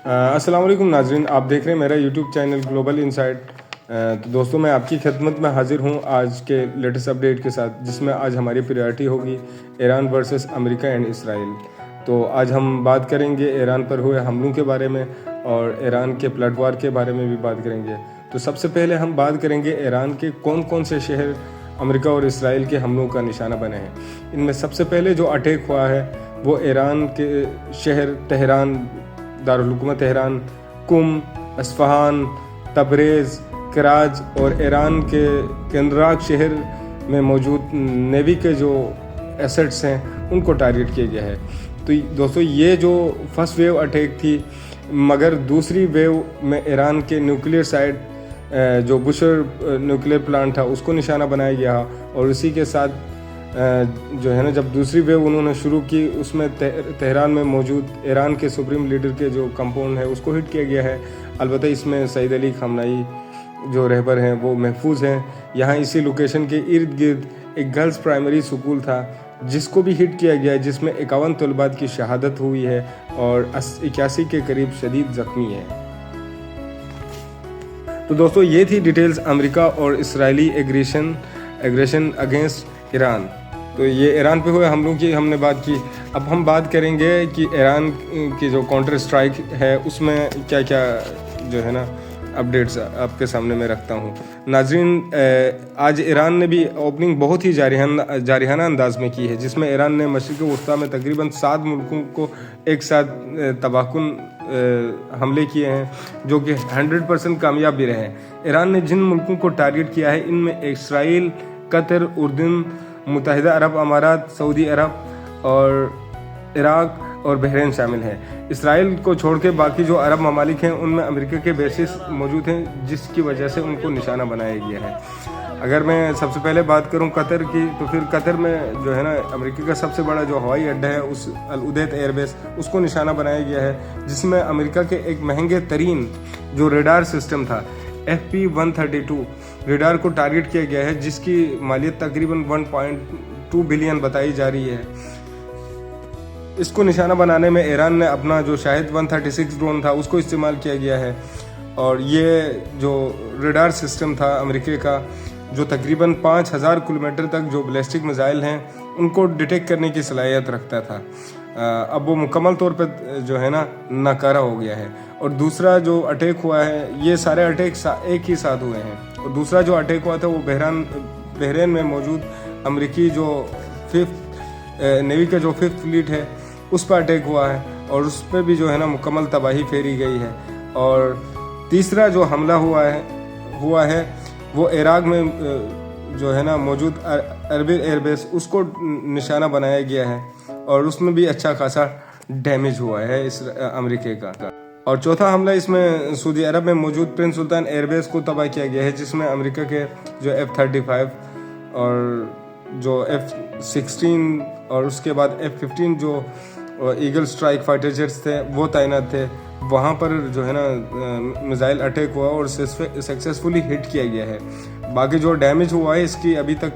अस्सलाम वालेकुम नाजरीन, आप देख रहे हैं मेरा यूट्यूब चैनल ग्लोबल इनसाइट। तो दोस्तों, मैं आपकी खिदमत में हाजिर हूं आज के लेटेस्ट अपडेट के साथ, जिसमें आज हमारी प्रायोरिटी होगी Iran versus America and Israel. तो आज हम बात करेंगे ईरान पर हुए हमलों के बारे में और ईरान के पलटवार के बारे में भी बात करेंगे। तो सबसे पहले हम बात करेंगे ईरान के कौन कौन से शहर अमेरिका और इसराइल के हमलों का निशाना बने हैं। इनमें सबसे पहले जो अटैक हुआ है वो ईरान के शहर तेहरान, दारुल हुकूमत तेहरान, कुम, अस्फहान, तबरेज़, कराज और ईरान के कंदराक शहर में मौजूद नेवी के जो एसेट्स हैं उनको टारगेट किया गया है। तो दोस्तों, ये जो फर्स्ट वेव अटैक थी, मगर दूसरी वेव में ईरान के न्यूक्लियर साइट जो बुशर न्यूक्लियर प्लांट था उसको निशाना बनाया गया। और इसी के साथ जो है ना, जब दूसरी वेव उन्होंने शुरू की उसमें तेहरान में मौजूद ईरान के सुप्रीम लीडर के जो कंपाउंड है उसको हिट किया गया है। अलबत्ता इसमें सईद अली खamenei जो रहबर हैं वो महफूज हैं। यहाँ इसी लोकेशन के इर्द गिर्द एक गर्ल्स प्राइमरी स्कूल था जिसको भी हिट किया गया है, जिसमें 51 तलबात की शहादत हुई है और 81 के करीब शदीद ज़ख्मी है। तो दोस्तों, ये थी डिटेल्स अमेरिका और इसराइली एग्रेशन अगेंस्ट ईरान। तो ये ईरान पे हुए हमलों की हमने बात की। अब हम बात करेंगे कि ईरान की जो काउंटर स्ट्राइक है उसमें क्या क्या जो है ना अपडेट्स आपके सामने मैं रखता हूँ। नाजरीन, आज ईरान ने भी ओपनिंग बहुत ही जारिहाना अंदाज में की है, जिसमें ईरान ने मशरिक़ वस्ता में तकरीबन 7 मुल्कों को एक साथ तबाहकुन हमले किए हैं, जो कि 100% कामयाब भी रहे। ईरान ने जिन मुल्कों को टारगेट किया है इनमें इसराइल, कतर, उर्दन, मुत्तहिदा अरब अमारात, सऊदी अरब और इराक और बहरीन शामिल हैं। इसराइल को छोड़ के बाकी जो अरब ममालिक हैं उनमें अमेरिका के बेसिस मौजूद हैं, जिसकी वजह से उनको निशाना बनाया गया है। अगर मैं सबसे पहले बात करूं कतर की, तो फिर कतर में जो है ना अमेरिका का सबसे बड़ा जो हवाई अड्डा है उस अल उदैद एयरबेस, उसको निशाना बनाया गया है, जिसमें अमेरिका के एक महंगे तरीन जो रेडार सिस्टम था FP-132 रेडार को टारगेट किया गया है, जिसकी मालियत तकरीबन 1.2 बिलियन बताई जा रही है। इसको निशाना बनाने में ईरान ने अपना जो शाहिद 136 ड्रोन था उसको इस्तेमाल किया गया है। और ये जो रेडार सिस्टम था अमेरिका का, जो तकरीबन 5000 किलोमीटर तक जो बैलिस्टिक मिसाइल हैं उनको डिटेक्ट करने की सलाहियत रखता था, अब वो मुकम्मल तौर पर जो है ना नाकारा हो गया है। और दूसरा जो अटैक हुआ है, ये सारे अटैक एक ही साथ हुए हैं। और दूसरा जो अटैक हुआ था वो बहरीन में मौजूद अमेरिकी जो नेवी का जो 5th फ्लीट है उस पर अटैक हुआ है, और उस पर भी जो है ना मुकम्मल तबाही फेरी गई है। और तीसरा जो हमला हुआ है वो इराक में जो है ना मौजूद अरबिल एयरबेस, उसको निशाना बनाया गया है, और उसमें भी अच्छा खासा डैमेज हुआ है इस अमेरिका का। और चौथा हमला इसमें सऊदी अरब में मौजूद प्रिंस सुल्तान एयरबेस को तबाह किया गया है, जिसमें अमेरिका के जो F-35 और जो F-16 और उसके बाद F-15 जो ईगल स्ट्राइक फाइटर जेट्स थे वो तैनात थे। वहाँ पर जो है ना मिसाइल अटैक हुआ और सक्सेसफुली हिट किया गया है। बाकी जो डैमेज हुआ है इसकी अभी तक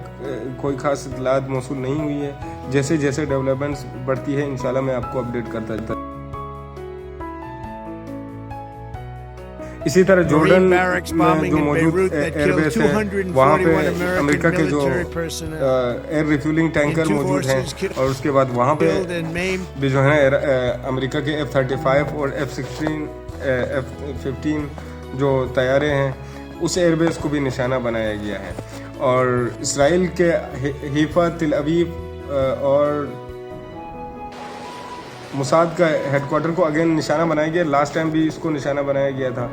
कोई खास इत्तलात मौसूल नहीं हुई है। जैसे जैसे डेवलपमेंट्स बढ़ती है इंशाल्लाह मैं आपको अपडेट करता रहता। इसी तरह जॉर्डन में जो मौजूद एयरबेस है वहाँ पे अमेरिका के जो एयर रिफ्यूलिंग टैंकर मौजूद हैं, और उसके बाद वहाँ पे भी जो है ना अमेरिका के F-35 और F-15 जो तैयारे हैं उस एयरबेस को भी निशाना बनाया गया है। और इसराइल के हीफा, तिल अवीव और मुसाद का हेडक्वार्टर को अगेन निशाना बनाया गया। लास्ट टाइम भी इसको निशाना बनाया गया था।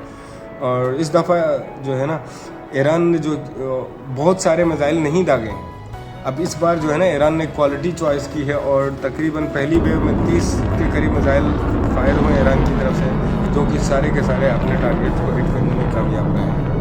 और इस दफ़ा जो है ना ईरान ने जो बहुत सारे मिसाइल नहीं दागे, अब इस बार जो है ना ईरान ने क्वालिटी चॉइस की है, और तकरीबन पहली वेव में 30 के करीब मिसाइल फायर हुए ईरान की तरफ से, जो कि सारे के सारे अपने टारगेट को हिट करने में कामयाब रहे हैं।